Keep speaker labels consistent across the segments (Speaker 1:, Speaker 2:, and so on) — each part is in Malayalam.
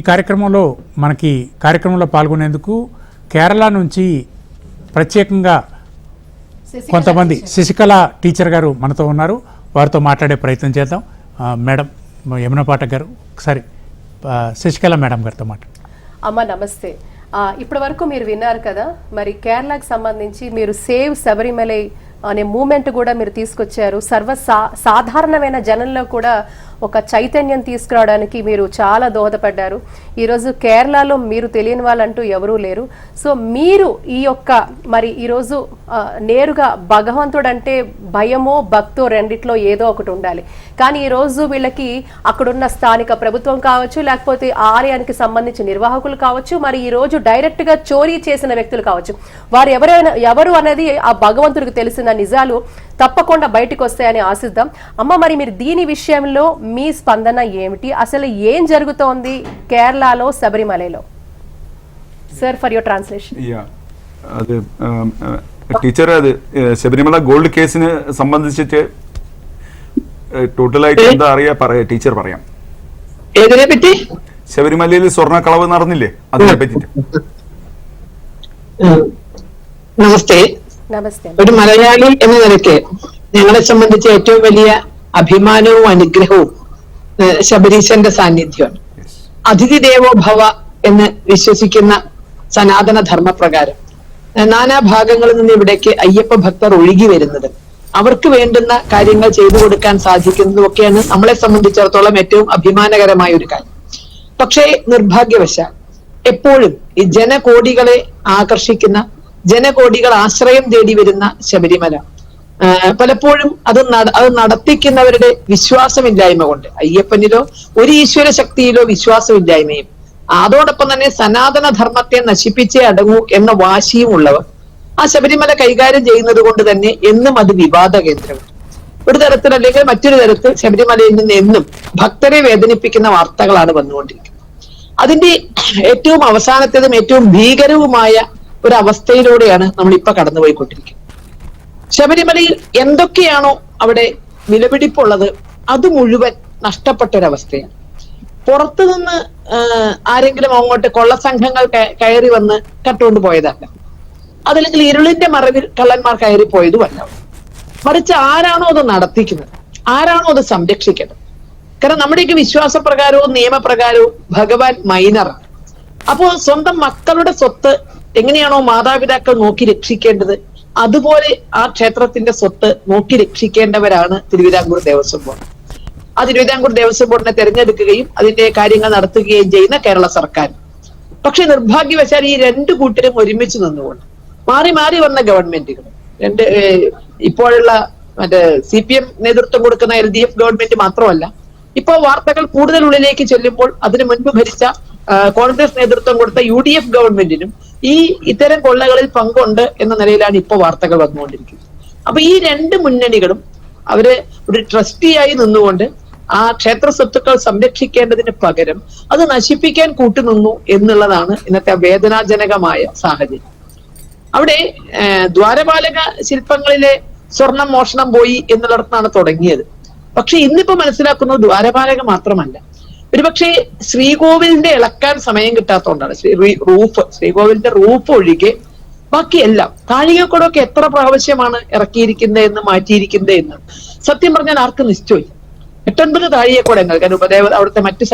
Speaker 1: కార్యక్రమంలో పాల్గొనేందుకు కేరళ నుంచి ప్రత్యేకంగా కొంతమంది శశికళ టీచర్ గారు మనతో ఉన్నారు. వారితో మాట్లాడే ప్రయత్నం చేద్దాం. మేడం యమున పాఠక్ గారు, ఒకసారి శశికళ మేడం గారితో మాట్లాడు.
Speaker 2: అమ్మ నమస్తే. ఇప్పటి వరకు మీరు విన్నారు కదా, మరి కేరళకు సంబంధించి మీరు సేవ్ శబరిమలై అనే మూమెంట్ కూడా మీరు తీసుకొచ్చారు. సాధారణమైన జనంలో కూడా ఒక చైతన్యం తీసుకురావడానికి మీరు చాలా దోహదపడ్డారు. ఈరోజు కేరళలో మీరు తెలియని వాళ్ళంటూ ఎవరూ లేరు. సో మీరు ఈ యొక్క మరి ఈరోజు నేరుగా భగవంతుడు అంటే భయమో భక్తో రెండిట్లో ఏదో ఒకటి ఉండాలి. కానీ ఈరోజు వీళ్ళకి అక్కడున్న స్థానిక ప్రభుత్వం కావచ్చు, లేకపోతే ఆలయానికి సంబంధించిన నిర్వాహకులు కావచ్చు, మరి ఈరోజు డైరెక్ట్గా చోరీ చేసిన వ్యక్తులు కావచ్చు, వారు ఎవరు అనేది ఆ భగవంతుడికి తెలిసిన నిజాలు తప్పకుండా బయటకు వస్తాయని ఆశిద్దాం. అమ్మ, మరి మీరు దీని విషయంలో మీ స్పందన ఏమిటి? అసలు ఏం జరుగుతోంది కేరళలో శబరిమలలో? Sir, for your translation.
Speaker 3: അത് ടീച്ചർ, അത് ശബരിമല ഗോൾഡ് കേസിന് സംബന്ധിച്ചിട്ട് ടോട്ടലായിട്ട് എന്താ അറിയാ ടീച്ചർ പറയാം.
Speaker 4: ഏതിനെ പറ്റി?
Speaker 3: ശബരിമലയിൽ സ്വർണ്ണക്കളവ് നടന്നില്ലേ, അതിനെ പറ്റിട്ട്.
Speaker 4: നമസ്തേ. ഒരു മലയാളി എന്ന നിലയ്ക്ക് ഞങ്ങളെ സംബന്ധിച്ച് ഏറ്റവും വലിയ അഭിമാനവും അനുഗ്രഹവും ശബരീശന്റെ സാന്നിധ്യമാണ്. അതിഥി ദേവോ ഭവ എന്ന് വിശ്വസിക്കുന്ന സനാതന ധർമ്മപ്രകാരം നാനാഭാഗങ്ങളിൽ നിന്ന് ഇവിടേക്ക് അയ്യപ്പ ഭക്തർ ഒഴുകി വരുന്നത്, അവർക്ക് വേണ്ടുന്ന കാര്യങ്ങൾ ചെയ്തു കൊടുക്കാൻ സാധിക്കുന്നതും ഒക്കെയാണ് നമ്മളെ സംബന്ധിച്ചിടത്തോളം ഏറ്റവും അഭിമാനകരമായ ഒരു കാര്യം. പക്ഷേ നിർഭാഗ്യവശാൽ എപ്പോഴും ഈ ജനകോടികളെ ആകർഷിക്കുന്ന, ജനകോടികൾ ആശ്രയം തേടി വരുന്ന ശബരിമല പലപ്പോഴും അത് നടത്തിക്കുന്നവരുടെ വിശ്വാസമില്ലായ്മ കൊണ്ട്, അയ്യപ്പനിലോ ഒരു ഈശ്വര ശക്തിയിലോ വിശ്വാസമില്ലായ്മയും അതോടൊപ്പം തന്നെ സനാതന ധർമ്മത്തെ നശിപ്പിച്ചേ അടങ്ങൂ എന്ന വാശിയും ഉള്ളവർ ആ ശബരിമല കൈകാര്യം ചെയ്യുന്നത് കൊണ്ട് തന്നെ എന്നും അത് വിവാദ കേന്ദ്രമാണ്. ഒരു തരത്തിൽ അല്ലെങ്കിൽ മറ്റൊരു തരത്തിൽ ശബരിമലയിൽ നിന്ന് എന്നും ഭക്തരെ വേദനിപ്പിക്കുന്ന വാർത്തകളാണ് വന്നുകൊണ്ടിരിക്കുന്നത്. അതിന്റെ ഏറ്റവും അവസാനത്തേതും ഏറ്റവും ഭീകരവുമായ ഒരു അവസ്ഥയിലൂടെയാണ് നമ്മളിപ്പോ കടന്നുപോയിക്കൊണ്ടിരിക്കുന്നത്. ശബരിമലയിൽ എന്തൊക്കെയാണോ അവിടെ വിലപിടിപ്പുള്ളത് അത് മുഴുവൻ നഷ്ടപ്പെട്ടൊരവസ്ഥയാണ്. പുറത്തുനിന്ന് ആരെങ്കിലും അങ്ങോട്ട് കൊള്ളസംഘങ്ങൾ കയറി വന്ന് കട്ടുകൊണ്ട് പോയതല്ല, അതല്ലെങ്കിൽ ഇരുളിന്റെ മറവിൽ കള്ളന്മാർ കയറി പോയതുമല്ല. മറിച്ച് ആരാണോ അത് നടത്തിക്കുന്നത്, ആരാണോ അത് സംരക്ഷിക്കുന്നത്. കാരണം നമ്മുടെയൊക്കെ വിശ്വാസപ്രകാരവും നിയമപ്രകാരവും ഭഗവാൻ മൈനറാണ്. അപ്പോ സ്വന്തം മക്കളുടെ സ്വത്ത് എങ്ങനെയാണോ മാതാപിതാക്കൾ നോക്കി രക്ഷിക്കേണ്ടത്, അതുപോലെ ആ ക്ഷേത്രത്തിന്റെ സ്വത്ത് നോക്കി രക്ഷിക്കേണ്ടവരാണ് തിരുവിതാംകൂർ ദേവസ്വം ബോർഡ്. ആ തിരുവിതാംകൂർ ദേവസ്വം ബോർഡിനെ തെരഞ്ഞെടുക്കുകയും അതിന്റെ കാര്യങ്ങൾ നടത്തുകയും ചെയ്യുന്ന കേരള സർക്കാർ. പക്ഷെ നിർഭാഗ്യവശാൽ ഈ രണ്ടു കൂട്ടരും ഒരുമിച്ച് നിന്നുകൊണ്ട് മാറി മാറി വന്ന ഗവൺമെന്റുകൾ, ഇപ്പോഴുള്ള മറ്റേ CPM നേതൃത്വം കൊടുക്കുന്ന LDF ഗവൺമെന്റ് മാത്രമല്ല, ഇപ്പോ വാർത്തകൾ കൂടുതൽ ഉള്ളിലേക്ക് ചെല്ലുമ്പോൾ അതിനു മുൻപ് ഭരിച്ച കോൺഗ്രസ് നേതൃത്വം കൊടുത്ത UDF ഗവൺമെന്റിനും ഈ ഇത്തരം കൊള്ളകളിൽ പങ്കുണ്ട് എന്ന നിലയിലാണ് ഇപ്പോ വാർത്തകൾ വന്നുകൊണ്ടിരിക്കുന്നത്. അപ്പൊ ഈ രണ്ട് മുന്നണികളും അവര് ഒരു ട്രസ്റ്റിയായി നിന്നുകൊണ്ട് ആ ക്ഷേത്ര സ്വത്തുക്കൾ സംരക്ഷിക്കേണ്ടതിന് പകരം അത് നശിപ്പിക്കാൻ കൂട്ടുനിന്നു എന്നുള്ളതാണ് ഇന്നത്തെ വേദനാജനകമായ സാഹചര്യം. അവിടെ ദ്വാരപാലക ശില്പങ്ങളിലെ സ്വർണം മോഷണം പോയി എന്നുള്ളിടത്താണ് തുടങ്ങിയത്. പക്ഷെ ഇന്നിപ്പോ മനസ്സിലാക്കുന്നത് ദ്വാരപാലക മാത്രമല്ല, ഒരുപക്ഷെ ശ്രീകോവിലിന്റെ ഇളക്കാൻ സമയം കിട്ടാത്തതുകൊണ്ടാണ്. ശ്രീകോവിലിന്റെ റൂഫ് ഒഴികെ ബാക്കിയെല്ലാം താഴികക്കുടമൊക്കെ എത്ര പ്രാവശ്യമാണ് ഇറക്കിയിരിക്കുന്നത് എന്ന് മാറ്റിയിരിക്കുന്നത് എന്ന് സത്യം പറഞ്ഞാൽ ആർക്കും നിശ്ചയില്ല. 8-9 താഴികക്കുടങ്ങൾ, കാരണം അവിടുത്തെ മറ്റ്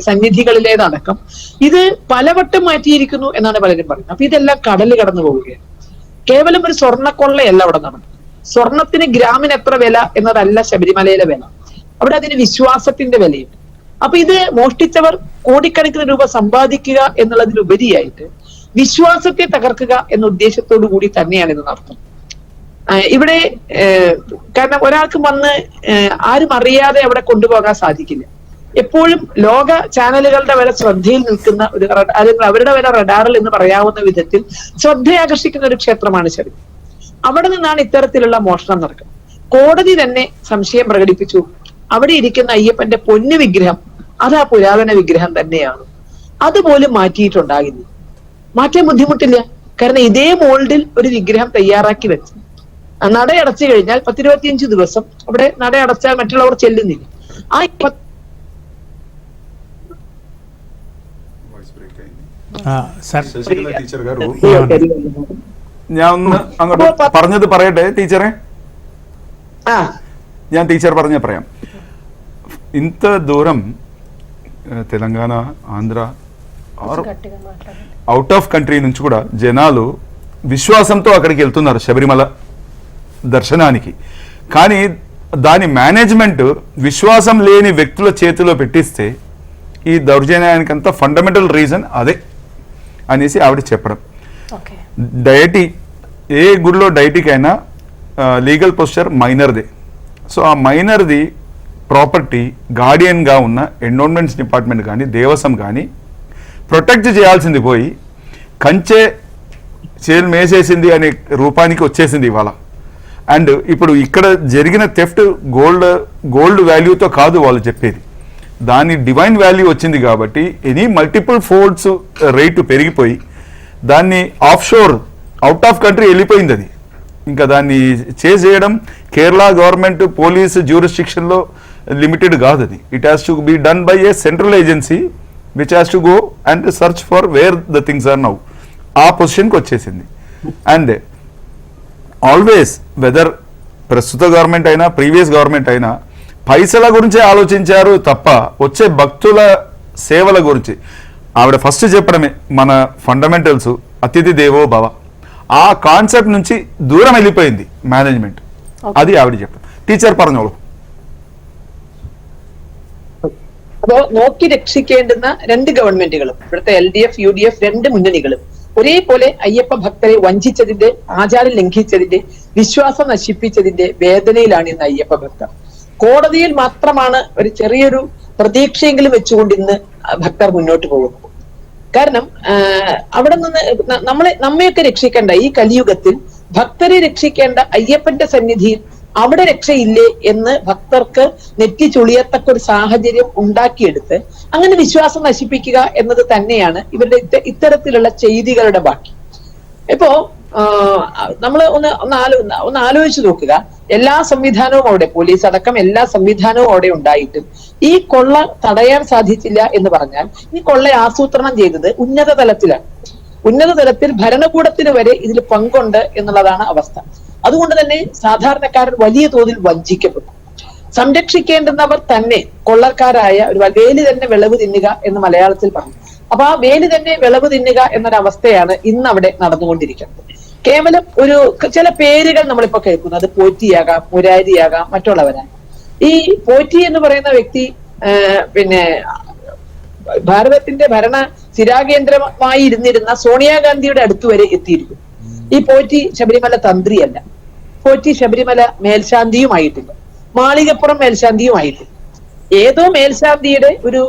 Speaker 4: സന്നിധികളിലേതടക്കം ഇത് പലവട്ടം മാറ്റിയിരിക്കുന്നു എന്നാണ് പലരും പറയുന്നത്. അപ്പൊ ഇതെല്ലാം കടല് കടന്നു പോവുകയാണ്. കേവലം ഒരു സ്വർണ്ണക്കൊള്ളയല്ല അവിടെ നടന്നത്. സ്വർണത്തിന് ഗ്രാമിന് എത്ര വില എന്നതല്ല ശബരിമലയിലെ വില, അവിടെ അതിന് വിശ്വാസത്തിന്റെ വിലയുണ്ട്. അപ്പൊ ഇത് മോഷ്ടിച്ചവർ കോടിക്കണക്കിന് രൂപ സമ്പാദിക്കുക എന്നുള്ളതിലുപരിയായിട്ട് വിശ്വാസത്തെ തകർക്കുക എന്ന ഉദ്ദേശത്തോടു കൂടി തന്നെയാണ് ഇത് നടത്തുന്നത്. ഇവിടെ കാരണം ഒരാൾക്ക് വന്ന് ആരും അറിയാതെ അവിടെ കൊണ്ടുപോകാൻ സാധിക്കില്ല. എപ്പോഴും ലോക ചാനലുകളുടെ വരെ ശ്രദ്ധയിൽ നിൽക്കുന്ന ഒരു, അല്ലെങ്കിൽ അവരുടെ വരെ റഡാറിൽ എന്ന് പറയാവുന്ന വിധത്തിൽ ശ്രദ്ധയാകർഷിക്കുന്ന ഒരു ക്ഷേത്രമാണ് ശബരിമല. അവിടെ നിന്നാണ് ഇത്തരത്തിലുള്ള മോഷണം നടക്കുന്നത്. കോടതി തന്നെ സംശയം പ്രകടിപ്പിച്ചു, അവിടെ ഇരിക്കുന്ന അയ്യപ്പന്റെ പൊന്നു വിഗ്രഹം അത് ആ പുരാതന വിഗ്രഹം തന്നെയാണ്, അതുപോലും മാറ്റിയിട്ടുണ്ടാകില്ല. മാറ്റാൻ ബുദ്ധിമുട്ടില്ല, കാരണം ഇതേ മോൾഡിൽ ഒരു വിഗ്രഹം തയ്യാറാക്കി വെച്ച് നടയടച്ചു കഴിഞ്ഞാൽ 10-25 ദിവസം അവിടെ നടയടച്ചാൽ മറ്റുള്ളവർ ചെല്ലുന്നില്ല. ആ
Speaker 1: സാർ
Speaker 3: ശശികല ടീച്ചർ గారు
Speaker 1: ఏమన్నా?
Speaker 3: ഞാൻ ഒന്ന് അങ്ങോട്ട് പറഞ്ഞത് പറയട്ടെ ടീച്ചറെ.
Speaker 4: ആ
Speaker 3: ഞാൻ ടീച്ചർ പറഞ്ഞ പറയാം. ఇంత దూరం తెలంగాణ ఆంధ్ర ఆర్
Speaker 2: గట్టిగా మాట్లాడండి.
Speaker 3: అవుట్ ఆఫ్ కంట్రీ నుంచి కూడా జనాలు విశ్వాసంతో అక్కడికి వెళ్తున్నారు శబరిమల దర్శనానికి. కానీ దాని మేనేజ్మెంట్ విశ్వాసం లేని వ్యక్తుల చేతిలో పెట్టిస్తే ఈ దౌర్జన్యానికి అంతా ఫండమెంటల్ రీజన్ అదే అనేసి ఆవిడ చెప్పడం.
Speaker 2: ఓకే.
Speaker 3: డయటీ ఏ గుడిలో డైటీకైనా లీగల్ పొజిషన్ మైనర్దే. సో ఆ మైనర్ది ప్రాపర్టీ గార్డియన్గా ఉన్న ఎండోన్మెంట్స్ డిపార్ట్మెంట్ కానీ దేవసం కానీ ప్రొటెక్ట్ చేయాల్సింది పోయి కంచె చేలు మేసేసింది అనే రూపానికి వచ్చేసింది ఇవాళ. అండ్ ఇప్పుడు ఇక్కడ జరిగిన థెఫ్ట్ గోల్డ్ వాల్యూతో కాదు వాళ్ళు చెప్పేది, దాని డివైన్ వాల్యూ వచ్చింది కాబట్టి ఎనీ మల్టిపుల్ ఫోల్డ్స్ రేటు పెరిగిపోయి దాన్ని offshore out of country వెళ్ళిపోయింది. అది ఇంకా దాన్ని చేయడం కేరళ గవర్నమెంట్ పోలీస్ జ్యూరిస్డిక్షన్లో లిమిటెడ్ కాదు. అది it has to be done by a central agency which has to go and search for where the things are now. ఆ పొజిషన్కి వచ్చేసింది. అండ్ ఆల్వేస్ వెదర్ ప్రస్తుత గవర్నమెంట్ అయినా ప్రీవియస్ గవర్నమెంట్ అయినా పైసల గురించే ఆలోచించారు తప్ప వచ్చే భక్తుల సేవల గురించి ఆవిడ ఫస్ట్ చెప్పడమే మన ఫండమెంటల్స్ అతిథి దేవో భవ. ఆ కాన్సెప్ట్ నుంచి దూరం వెళ్ళిపోయింది మేనేజ్మెంట్. అది ആവിడ చెప్పడం. ടീച്ചർ പറഞ്ഞോളൂ.
Speaker 4: അപ്പോ നോക്കി രക്ഷിക്കേണ്ടുന്ന രണ്ട് ഗവൺമെന്റുകളും ഇവിടുത്തെ LDF UDF രണ്ട് മുന്നണികളും ഒരേപോലെ അയ്യപ്പ ഭക്തരെ വഞ്ചിച്ചതിന്റെ, ആചാരം ലംഘിച്ചതിന്റെ, വിശ്വാസം നശിപ്പിച്ചതിന്റെ വേദനയിലാണ് ഇന്ന് അയ്യപ്പ ഭക്തർ. കോടതിയിൽ മാത്രമാണ് ഒരു ചെറിയൊരു പ്രതീക്ഷയെങ്കിലും വെച്ചുകൊണ്ട് ഇന്ന് ഭക്തർ മുന്നോട്ട് പോകുന്നത്. കാരണം അവിടെ നിന്ന് നമ്മയൊക്കെ രക്ഷിക്കേണ്ട ഈ കലിയുഗത്തിൽ ഭക്തരെ രക്ഷിക്കേണ്ട അയ്യപ്പന്റെ സന്നിധിയിൽ അവിടെ രക്ഷയില്ലേ എന്ന് ഭക്തർക്ക് നെറ്റി ചുളിയത്തക്ക ഒരു സാഹചര്യം ഉണ്ടാക്കിയെടുത്ത് അങ്ങനെ വിശ്വാസം നശിപ്പിക്കുക എന്നത് തന്നെയാണ് ഇവരുടെ ഇത്തരത്തിലുള്ള ചെയ്തികളുടെ ബാക്കി. ഇപ്പോ നമ്മൾ ഒന്ന് ആലോചിച്ച് നോക്കുക. എല്ലാ സംവിധാനവും അവിടെ, പോലീസ് അടക്കം എല്ലാ സംവിധാനവും അവിടെ ഉണ്ടായിട്ടും ഈ കൊള്ള തടയാൻ സാധിച്ചില്ല എന്ന് പറഞ്ഞാൽ ഈ കൊള്ള ആസൂത്രണം ചെയ്തത് ഉന്നത തലത്തിലാണ്. ഉന്നത തലത്തിൽ ഭരണകൂടത്തിന് വരെ ഇതിൽ പങ്കുണ്ട് എന്നുള്ളതാണ് അവസ്ഥ. അതുകൊണ്ട് തന്നെ സാധാരണക്കാരൻ വലിയ തോതിൽ വഞ്ചിക്കപ്പെട്ടു. സംരക്ഷിക്കേണ്ടുന്നവർ തന്നെ കൊള്ളക്കാരായ ഒരു വേലി തന്നെ വിളവ് തിന്നുക എന്ന് മലയാളത്തിൽ പറഞ്ഞു. അപ്പൊ ആ വേലി തന്നെ വിളവ് തിന്നുക എന്നൊരവസ്ഥയാണ് ഇന്ന് അവിടെ നടന്നുകൊണ്ടിരിക്കുന്നത്. കേവലം ഒരു ചില പേരുകൾ നമ്മളിപ്പോ കേൾക്കുന്നു. അത് പോറ്റിയാകാം, മുരാരിയാകാം, മറ്റുള്ളവരാകാം. ഈ പോറ്റി എന്ന് പറയുന്ന വ്യക്തി പിന്നെ ഭാരതത്തിന്റെ ഭരണ സ്ഥിരാകേന്ദ്രമായി ഇരുന്നിരുന്ന സോണിയാഗാന്ധിയുടെ അടുത്ത് വരെ എത്തിയിരിക്കുന്നു. ഈ പോറ്റി ശബരിമല തന്ത്രിയല്ല, പോറ്റി ശബരിമല മേൽശാന്തിയുമായിട്ടില്ല, മാളികപ്പുറം മേൽശാന്തിയുമായിട്ടില്ല. ഏതോ മേൽശാന്തിയുടെ ഒരു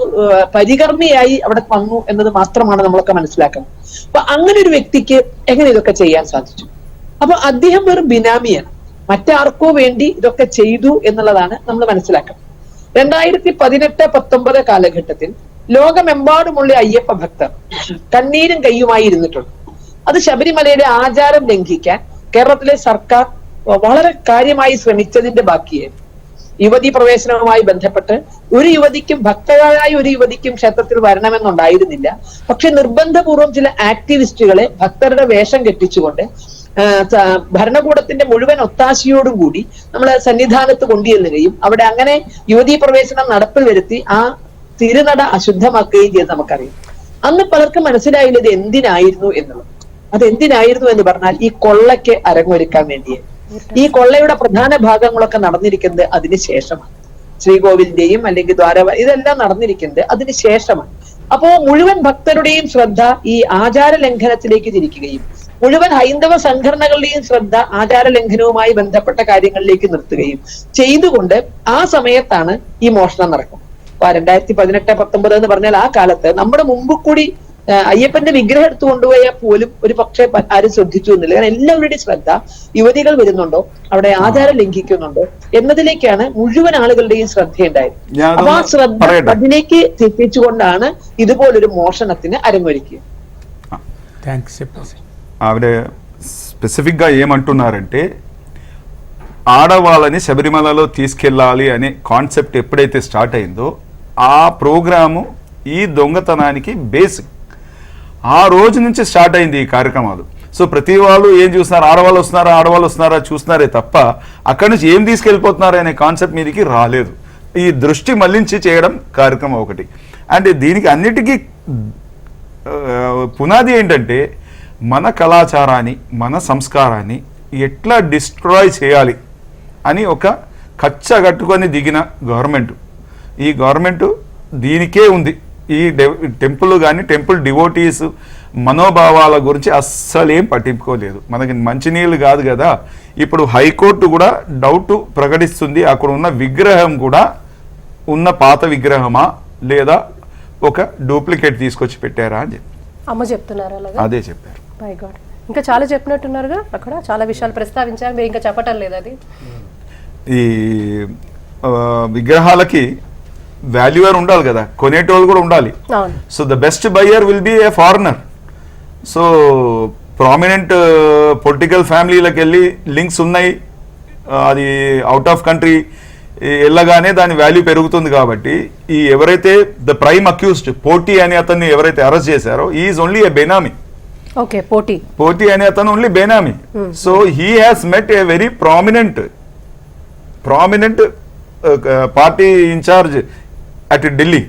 Speaker 4: പരികർമ്മിയായി അവിടെ വന്നു എന്നത് മാത്രമാണ് നമ്മളൊക്കെ മനസ്സിലാക്കുന്നത്. അപ്പൊ അങ്ങനെ ഒരു വ്യക്തിക്ക് എങ്ങനെ ഇതൊക്കെ ചെയ്യാൻ സാധിച്ചു? അപ്പൊ അദ്ദേഹം വെറും ബിനാമിയാണ്, മറ്റാർക്കോ വേണ്ടി ഇതൊക്കെ ചെയ്തു എന്നുള്ളതാണ് നമ്മൾ മനസ്സിലാക്കുന്നത്. 2018-19 കാലഘട്ടത്തിൽ ലോകമെമ്പാടുമുള്ള അയ്യപ്പ ഭക്തർ കണ്ണീരും കയ്യുമായി ഇരുന്നിട്ടുണ്ട്. അത് ശബരിമലയുടെ ആചാരം ലംഘിക്കാൻ കേരളത്തിലെ സർക്കാർ വളരെ കാര്യമായി ശ്രമിച്ചതിന്റെ ബാക്കിയായിരുന്നു. യുവതി പ്രവേശനവുമായി ബന്ധപ്പെട്ട് ഒരു യുവതിക്കും, ഭക്തരായ ഒരു യുവതിക്കും ക്ഷേത്രത്തിൽ വരണമെന്നുണ്ടായിരുന്നില്ല. പക്ഷെ നിർബന്ധപൂർവ്വം ചില ആക്ടിവിസ്റ്റുകളെ ഭക്തരുടെ വേഷം കെട്ടിച്ചുകൊണ്ട് ഭരണകൂടത്തിന്റെ മുഴുവൻ ഒത്താശയോടും കൂടി നമ്മളെ സന്നിധാനത്ത് കൊണ്ടുചെല്ലുകയും അവിടെ അങ്ങനെ യുവതീ പ്രവേശനം നടപ്പിൽ വരുത്തി ആ തിരുനട അശുദ്ധമാക്കുകയും ചെയ്ത് നമുക്കറിയാം. അന്ന് പലർക്കും മനസ്സിലായില്ല ഇത് എന്തിനായിരുന്നു എന്നുള്ളത്. അതെന്തിനായിരുന്നു എന്ന് പറഞ്ഞാൽ ഈ കൊള്ളയ്ക്ക് അരങ്ങൊരുക്കാൻ വേണ്ടിയാണ്. ഈ കൊള്ളയുടെ പ്രധാന ഭാഗങ്ങളൊക്കെ നടന്നിരിക്കുന്നത് അതിനുശേഷമാണ്. ശ്രീകോവിലിന്റെയും അല്ലെങ്കിൽ ഇതെല്ലാം നടന്നിരിക്കുന്നത് അതിനുശേഷമാണ്. അപ്പോ മുഴുവൻ ഭക്തരുടെയും ശ്രദ്ധ ഈ ആചാര ലംഘനത്തിലേക്ക് തിരിക്കുകയും മുഴുവൻ ഹൈന്ദവ സംഘടനകളുടെയും ശ്രദ്ധ ആചാര ലംഘനവുമായി ബന്ധപ്പെട്ട കാര്യങ്ങളിലേക്ക് നിർത്തുകയും ചെയ്തുകൊണ്ട് ആ സമയത്താണ് ഈ മോഷണം നടക്കുന്നത്. 2018-19 എന്ന് പറഞ്ഞാൽ ആ കാലത്ത് നമ്മുടെ മുമ്പ് കൂടി അയ്യപ്പന്റെ വിഗ്രഹം എടുത്തു കൊണ്ടുപോയാൽ പോലും ഒരു പക്ഷേ ആരും ശ്രദ്ധിച്ചു എന്നില്ല. കാരണം എല്ലാവരുടെയും ശ്രദ്ധ യുവതികൾ വരുന്നുണ്ടോ, അവിടെ ആചാരം ലംഘിക്കുന്നുണ്ടോ എന്നതിലേക്കാണ് മുഴുവൻ ആളുകളുടെയും ശ്രദ്ധയുണ്ടായത്. അപ്പൊ ആ ശ്രദ്ധ അതിലേക്ക് തെറ്റിച്ചുകൊണ്ടാണ് ഇതുപോലൊരു മോഷണത്തിന് അരങ്ങൊരുക്കുക.
Speaker 3: ఆవిడ స్పెసిఫిక్గా ఏమంటున్నారంటే ఆడవాళ్ళని శబరిమలలో తీసుకెళ్ళాలి అనే కాన్సెప్ట్ ఎప్పుడైతే స్టార్ట్ అయిందో ఆ ప్రోగ్రాము ఈ దొంగతనానికి బేసిక్. ఆ రోజు నుంచి స్టార్ట్ అయింది ఈ కార్యక్రమాలు. సో ప్రతి వాళ్ళు ఏం చూస్తున్నారు, ఆడవాళ్ళు వస్తున్నారా చూస్తున్నారే తప్ప అక్కడి నుంచి ఏం తీసుకెళ్ళిపోతున్నారు అనే కాన్సెప్ట్ మీదకి రాలేదు. ఈ దృష్టి మళ్లించి చేయడం కార్యక్రమం ఒకటి. అండ్ దీనికి అన్నిటికీ పునాది ఏంటంటే మన కళాచారాన్ని, మన సంస్కారాన్ని ఎట్లా డిస్ట్రాయ్ చేయాలి అని ఒక కచ్చగట్టుకొని దిగిన గవర్నమెంట్. ఈ గవర్నమెంట్ దీనికే ఉంది. ఈ టెంపుల్ కానీ టెంపుల్ డివోటీస్ మనోభావాల గురించి అస్సలేం పట్టించుకోలేదు. మనకి మంచినీళ్ళు కాదు కదా, ఇప్పుడు హైకోర్టు కూడా డౌట్ ప్రకటిస్తుంది అక్కడ ఉన్న విగ్రహం కూడా ఉన్న పాత విగ్రహమా లేదా ఒక డూప్లికేట్ తీసుకొచ్చి పెట్టారా అని చెప్పి
Speaker 2: అమ్మ చెప్తున్నారు అలాగా.
Speaker 3: అదే చెప్పారు.
Speaker 2: మై గాడ్, ఇంకా చాలా చెప్పినట్టున్నారుగా, అక్కడ చాలా విషయాలు ప్రస్తావించారు, మీరు ఇంకా చెప్పటం లేదు అది.
Speaker 3: ఈ విగ్రహాలకి వాల్యూయర్ ఉండాలి కదా, కొనేటోళ్ళు కూడా ఉండాలి.
Speaker 2: అవును.
Speaker 3: So the best buyer will be a foreigner. So prominent political ఫ్యామిలీలకు వెళ్ళి లింక్స్ ఉన్నాయి, అది అవుట్ ఆఫ్ కంట్రీ వెళ్ళగానే దాని వాల్యూ పెరుగుతుంది. కాబట్టి ఈ ఎవరైతే ద ప్రైమ్ అక్యూజ్డ్ పోటీ అనే అతన్ని ఎవరైతే అరెస్ట్ చేశారో is only a benami.
Speaker 2: Okay, పోటీ
Speaker 3: అనే అతను only benami. So he has met a very prominent party in charge at Delhi.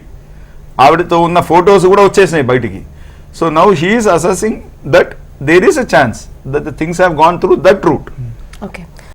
Speaker 3: ఆవిడతో ఉన్న ఫొటోస్ కూడా వచ్చేసినాయి బయటికి. So now he is assessing that there is a chance that the things have gone through that route.
Speaker 2: Okay.